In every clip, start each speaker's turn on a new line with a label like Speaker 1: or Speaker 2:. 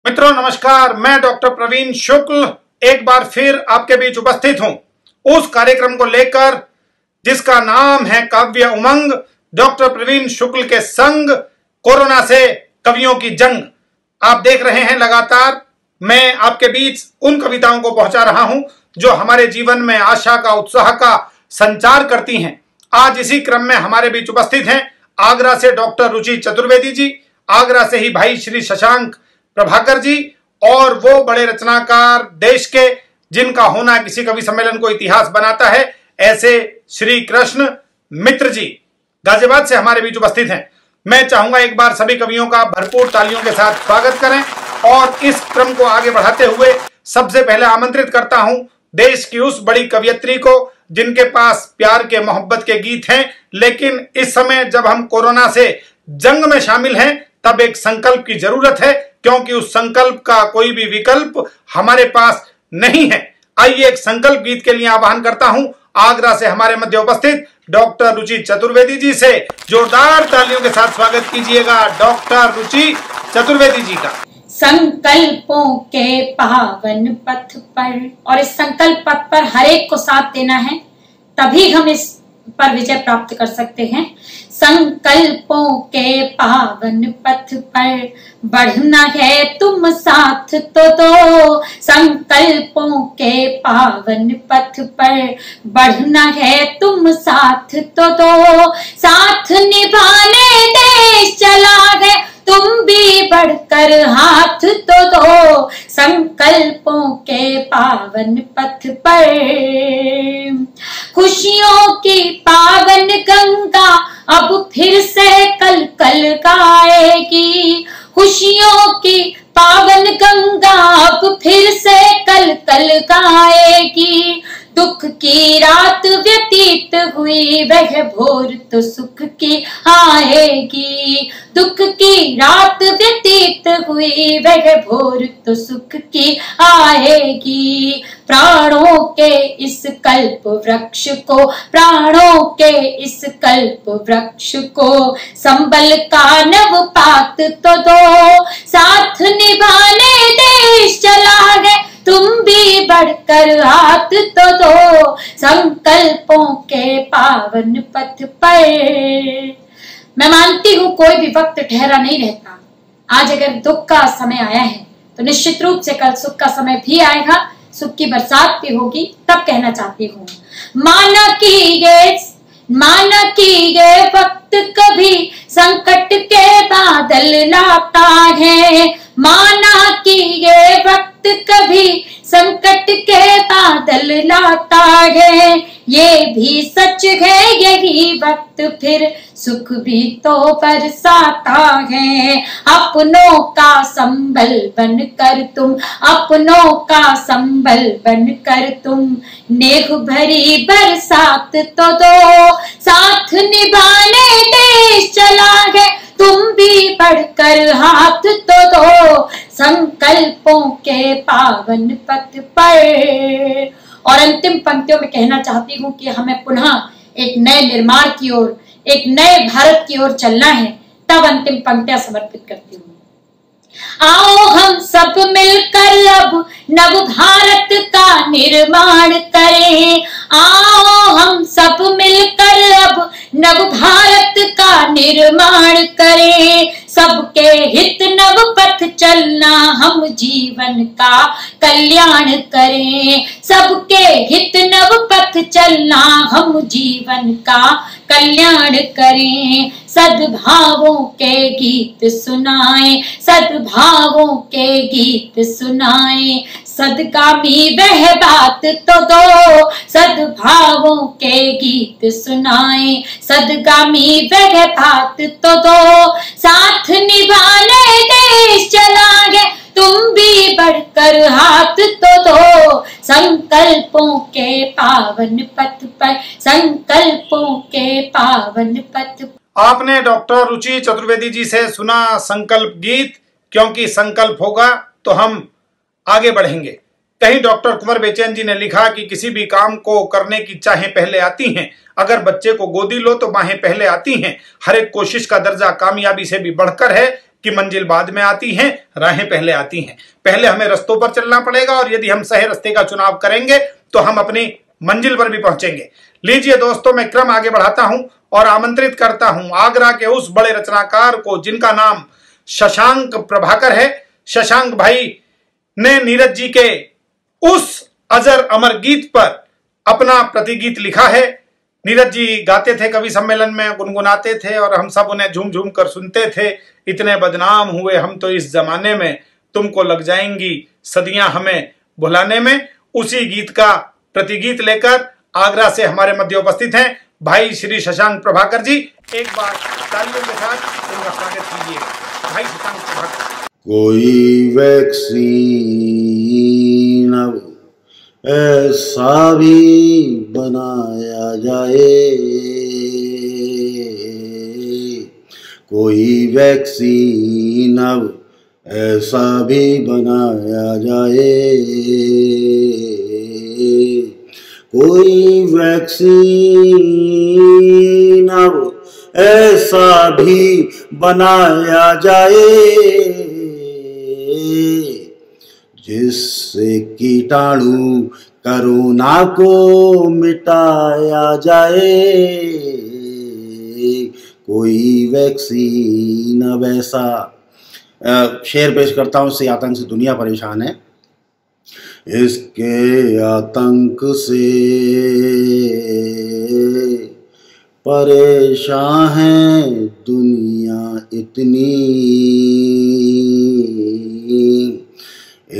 Speaker 1: मित्रों नमस्कार, मैं डॉक्टर प्रवीण शुक्ल एक बार फिर आपके बीच उपस्थित हूं उस कार्यक्रम को लेकर जिसका नाम है काव्य उमंग। डॉक्टर प्रवीण शुक्ल के संग कोरोना से कवियों की जंग। आप देख रहे हैं लगातार मैं आपके बीच उन कविताओं को पहुंचा रहा हूं जो हमारे जीवन में आशा का, उत्साह का संचार करती हैं। आज इसी क्रम में हमारे बीच उपस्थित हैं आगरा से डॉक्टर रुचि चतुर्वेदी जी, आगरा से ही भाई श्री शशांक प्रभाकर जी और वो बड़े रचनाकार देश के जिनका होना किसी कवि सम्मेलन को इतिहास बनाता है, ऐसे श्री कृष्ण मित्र जी गाजियाबाद से हमारे बीच उपस्थित हैं। मैं चाहूंगा एक बार सभी कवियों का भरपूर तालियों के साथ स्वागत करें और इस क्रम को आगे बढ़ाते हुए सबसे पहले आमंत्रित करता हूं देश की उस बड़ी कवियत्री को जिनके पास प्यार के, मोहब्बत के गीत हैं, लेकिन इस समय जब हम कोरोना से जंग में शामिल हैं तब एक संकल्प की जरूरत है, क्योंकि उस संकल्प का कोई भी विकल्प हमारे पास नहीं है। आइए एक संकल्प गीत के लिए आह्वान करता हूं आगरा से हमारे मध्य उपस्थित डॉक्टर रुचि चतुर्वेदी जी से। जोरदार तालियों के साथ स्वागत कीजिएगा डॉक्टर रुचि चतुर्वेदी जी का।
Speaker 2: संकल्पों के पावन पथ पर, और इस संकल्प पथ पर हर एक को साथ देना है, तभी हम इस पर विजय प्राप्त कर सकते हैं। संकल्पों के पावन पथ पर बढ़ना है तुम साथ तो दो। संकल्पों के पावन पथ पर बढ़ना है तुम साथ तो दो। साथ निभाने देश चला है तुम भी बढ़कर हाथ तो दो। संकल्पों के पावन पथ पर खुशियों की पावन गंगा अब फिर से कल कल गाएगी। खुशियों की पावन गंगा अब फिर से कल कल गाएगी। दुख की रात व्यतीत हुई वह भोर तो सुख की आएगी। दुख की रात व्यतीत हुई वह भोर तो सुख की आएगी। प्राणों के इस कल्प वृक्ष को, प्राणों के इस कल्प वृक्ष को संबल का नव पात तो दो। साथ निभाने देश चला है तुम भी बढ़कर हाथ तो दो। संकल्पों के पावन पथ पर। मैं मानती हूं कोई भी वक्त ठहरा नहीं रहता। आज अगर दुख का समय आया है तो निश्चित रूप से कल सुख का समय भी आएगा, सुख की बरसात भी होगी। तब कहना चाहती हूँ माना कि ये वक्त कभी संकट के बादल लाता है। माना कि ये वक्त कभी संकट के बादल लाता है। ये भी सच है यही वक्त फिर सुख भी तो बरसाता है। अपनों का संबल बनकर तुम, अपनों का संबल बनकर तुम नेह भरी बरसात तो दो। साथ निभाने देश चला है तुम भी बढ़कर हाथ तो दो। संकल्पों के पावन पथ पर। और अंतिम पंक्तियों में कहना चाहती हूँ कि हमें पुनः एक नए निर्माण की ओर, एक नए भारत की ओर चलना है। तब अंतिम पंक्तियां समर्पित करती हूँ। आओ हम सब मिलकर अब नव भारत का निर्माण करें। आओ हम सब मिलकर अब नव भारत का निर्माण करें। सबके हित नव पथ चलना हम जीवन का कल्याण करें। सबके हित नव पथ चलना हम जीवन का कल्याण करें। सद्भावों के गीत सुनाएं, सद्भावों के गीत सुनाएं। सदगामी वह बात तो दो। सद्भावों के गीत सुनाएं, सदगामी वह बात तो दो। साथ निभाने देश चला है तुम भी बढ़कर हाथ तो दो। संकल्पों के पावन पथ पर, संकल्पों के पावन पथ पर।
Speaker 1: आपने डॉक्टर रुचि चतुर्वेदी जी से सुना संकल्प गीत, क्योंकि संकल्प होगा तो हम आगे बढ़ेंगे। कहीं डॉक्टर कुंवर बेचैन जी ने लिखा कि किसी भी काम को करने की चाहें पहले आती हैं। अगर बच्चे को गोदी लो तो बाहें पहले आती हैं। हर एक कोशिश का दर्जा कामयाबी से भी बढ़कर है, कि मंजिल बाद में आती हैं, राहें पहले आती हैं। पहले हमें रस्तों पर चलना पड़ेगा और यदि हम सही रास्ते का चुनाव करेंगे तो हम अपनी मंजिल पर भी पहुंचेंगे। लीजिए दोस्तों, मैं क्रम आगे बढ़ाता हूं और आमंत्रित करता हूं आगरा के उस बड़े रचनाकार को जिनका नाम शशांक प्रभाकर है। शशांक भाई ने नीरज जी के उस अजर अमर गीत पर अपना प्रतिगीत लिखा है। नीरज जी गाते थे, कवि सम्मेलन में गुनगुनाते थे और हम सब उन्हें झूम झूम कर सुनते थे। इतने बदनाम हुए हम तो इस जमाने में, तुमको लग जाएंगी सदियां हमें भुलाने में। उसी गीत का प्रतिगीत लेकर आगरा से हमारे मध्य उपस्थित हैं भाई श्री शशांक प्रभाकर जी। एक बार तालियों के साथ उनका स्वागत कीजिए। भाई शशांक प्रभाकर।
Speaker 3: कोई वैक्सीन अब ऐसा भी बनाया जाए, कोई वैक्सीन अब ऐसा भी बनाया जाए, कोई वैक्सीन अब ऐसा भी बनाया जाए जिससे कीटाणु कोरोना को मिटाया जाए, कोई वैक्सीन अब ऐसा। शेर पेश करता हूँ। इससे आतंक से दुनिया परेशान है, इसके आतंक से परेशान है दुनिया इतनी,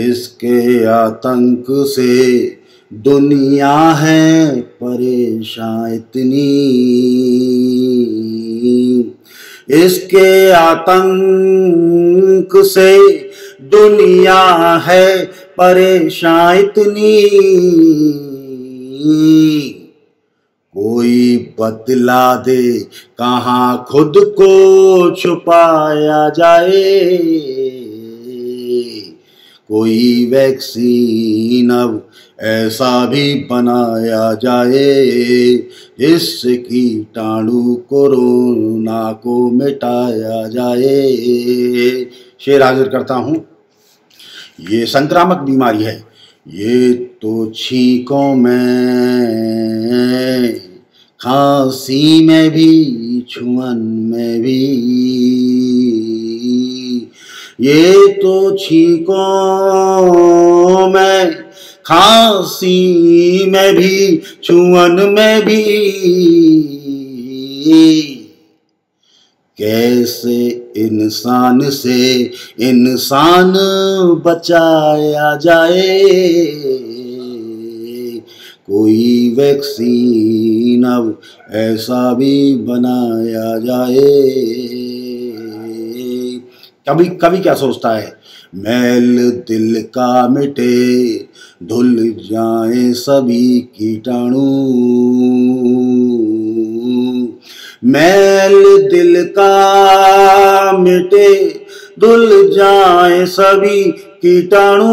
Speaker 3: इसके आतंक से दुनिया है परेशान इतनी, इसके आतंक से दुनिया है परेशान इतनी, कोई बतला दे कहाँ खुद को छुपाया जाए, कोई वैक्सीन अब ऐसा भी बनाया जाए जिससे कीटाणु कोरोना को मिटाया जाए। शेर हाजिर करता हूँ। ये संक्रामक बीमारी है, ये तो छींकों में, खांसी में भी, छुअन में भी, ये तो छींकों में, खांसी में भी, छुअन में भी, कैसे इंसान से इंसान बचाया जाए, कोई वैक्सीन अब ऐसा भी बनाया जाए। कभी क्या सोचता है, मैल दिल का मिटे, धुल जाए सभी कीटाणु, मैल दिल का मिटे, धुल जाए सभी कीटाणु,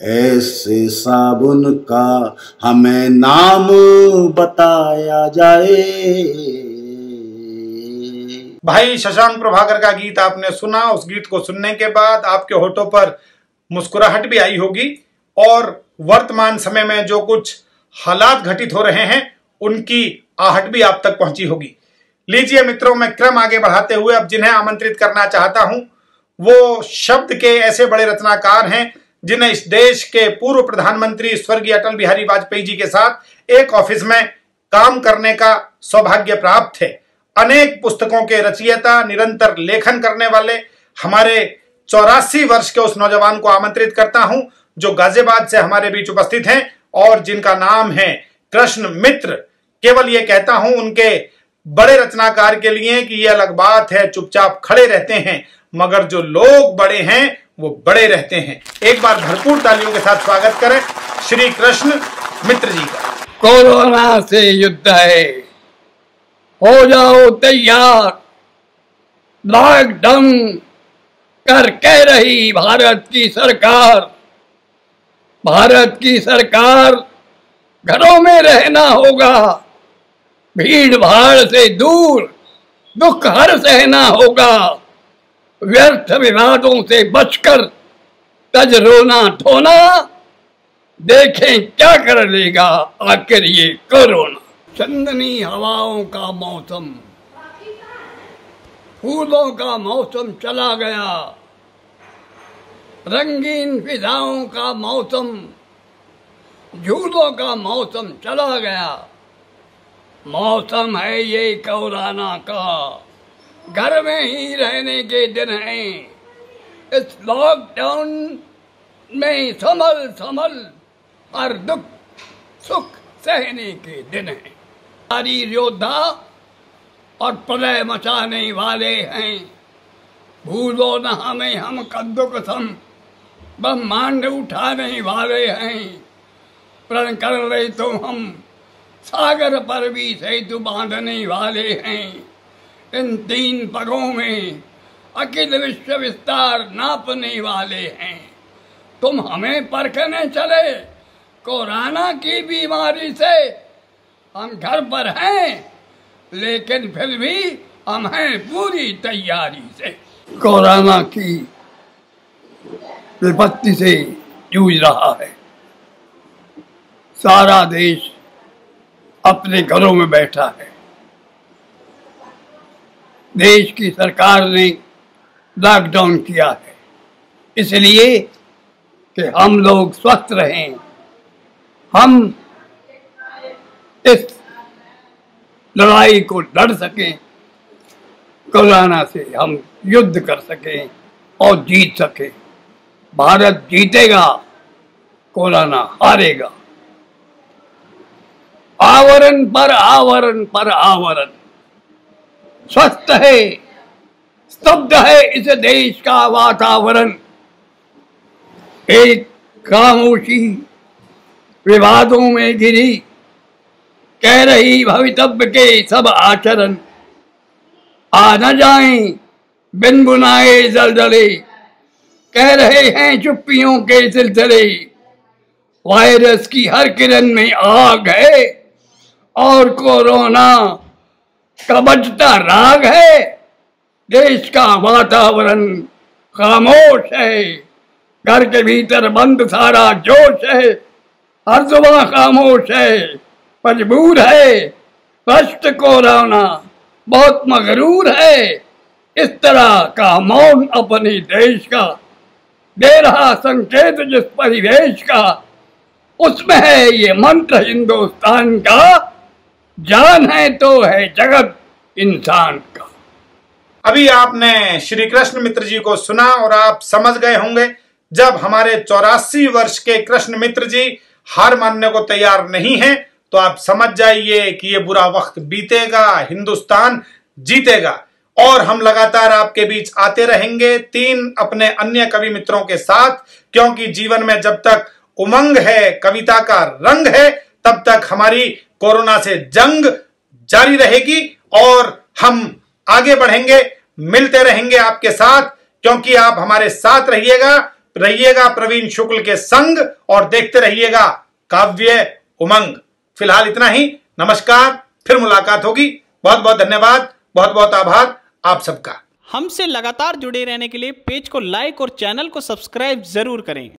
Speaker 3: ऐसे साबुन का हमें नाम बताया जाए।
Speaker 1: भाई शशांक प्रभाकर का गीत आपने सुना। उस गीत को सुनने के बाद आपके होठों पर मुस्कुराहट भी आई होगी और वर्तमान समय में जो कुछ हालात घटित हो रहे हैं उनकी आहट भी आप तक पहुंची होगी। लीजिए मित्रों, मैं क्रम आगे बढ़ाते हुए अब जिन्हें आमंत्रित करना चाहता हूं वो शब्द के ऐसे बड़े रचनाकार हैं जिन्हें इस देश के पूर्व प्रधानमंत्री स्वर्गीय अटल बिहारी वाजपेयी जी के साथ एक ऑफिस में काम करने का सौभाग्य प्राप्त है। अनेक पुस्तकों के रचयिता, निरंतर लेखन करने वाले हमारे 84 वर्ष के उस नौजवान को आमंत्रित करता हूं जो गाजियाबाद से हमारे बीच उपस्थित हैं और जिनका नाम है कृष्ण मित्र। केवल ये कहता हूं उनके बड़े रचनाकार के लिए कि ये अलग बात है, चुपचाप खड़े रहते हैं, मगर जो लोग बड़े हैं वो बड़े रहते हैं। एक बार भरपूर तालियों के साथ स्वागत करें श्री कृष्ण मित्र जी का।
Speaker 4: कोरोना से युद्ध है, हो जाओ तैयार, लॉकडाउन कर कह रही भारत की सरकार। भारत की सरकार घरों में रहना होगा, भीड़ भाड़ से दूर दुख हर सहना होगा, व्यर्थ विवादों से बचकर तज रोना धोना, देखें क्या कर लेगा आखिर ये कोरोना। चंदनी हवाओं का मौसम, फूलों का मौसम चला गया, रंगीन फिजाओं का मौसम, झूलों का मौसम चला गया। मौसम है ये कोरोना का, घर में ही रहने के दिन हैं। इस लॉकडाउन में संभल संभल हर दुख सुख सहने के दिन हैं। सारी योद्धा और प्रलय मचाने वाले हैं। भूलो न हमें हम कद्दू कसम, ब्रह्मांड उठाने वाले हैं। प्रण कर रहे तो हम सागर पर भी सेतु बांधने वाले हैं। इन 3 पगों में अखिल विश्व विस्तार नापने वाले हैं। तुम हमें परखने चले कोरोना की बीमारी से। हम घर पर हैं, लेकिन फिर भी हम हैं पूरी तैयारी से। कोरोना की विपत्ति से जूझ रहा है। सारा देश अपने घरों में बैठा है। देश की सरकार ने लॉकडाउन किया है इसलिए कि हम लोग स्वस्थ रहें, हम इस लड़ाई को लड़ सकें, कोरोना से हम युद्ध कर सकें और जीत सकें। भारत जीतेगा, कोरोना हारेगा। आवरण पर आवरण पर आवरण, स्वस्थ है, स्तब्ध है इस देश का वातावरण। एक खामोशी विवादों में घिरी, कह रही भवितव्य के सब आचरण। आ न जाएं बिन बुनाए जलजले, कह रहे हैं चुप्पियों के सिलसिले। वायरस की हर किरण में आग है और कोरोना का बजता राग है। देश का वातावरण खामोश है, घर के भीतर बंद सारा जोश है। हर जुबान खामोश है, मजबूर है, कष्ट कोरोना बहुत मगरूर है। इस तरह का मौन अपने देश का दे रहा संकेत जिस परिवेश का, उसमें है ये मंत्र हिंदुस्तान का। जान है तो है जगत इंसान का।
Speaker 1: अभी आपने श्री कृष्ण मित्र जी को सुना और आप समझ गए होंगे, जब हमारे 84 वर्ष के कृष्ण मित्र जी हार मानने को तैयार नहीं हैं, तो आप समझ जाइए कि ये बुरा वक्त बीतेगा, हिंदुस्तान जीतेगा। और हम लगातार आपके बीच आते रहेंगे 3 अपने अन्य कवि मित्रों के साथ, क्योंकि जीवन में जब तक उमंग है, कविता का रंग है, तब तक हमारी कोरोना से जंग जारी रहेगी और हम आगे बढ़ेंगे, मिलते रहेंगे आपके साथ, क्योंकि आप हमारे साथ रहिएगा प्रवीण शुक्ल के संग और देखते रहिएगा काव्य उमंग। फिलहाल इतना ही, नमस्कार, फिर मुलाकात होगी। बहुत बहुत धन्यवाद, बहुत बहुत आभार आप सबका।
Speaker 5: हमसे लगातार जुड़े रहने के लिए पेज को लाइक और चैनल को सब्सक्राइब जरूर करें।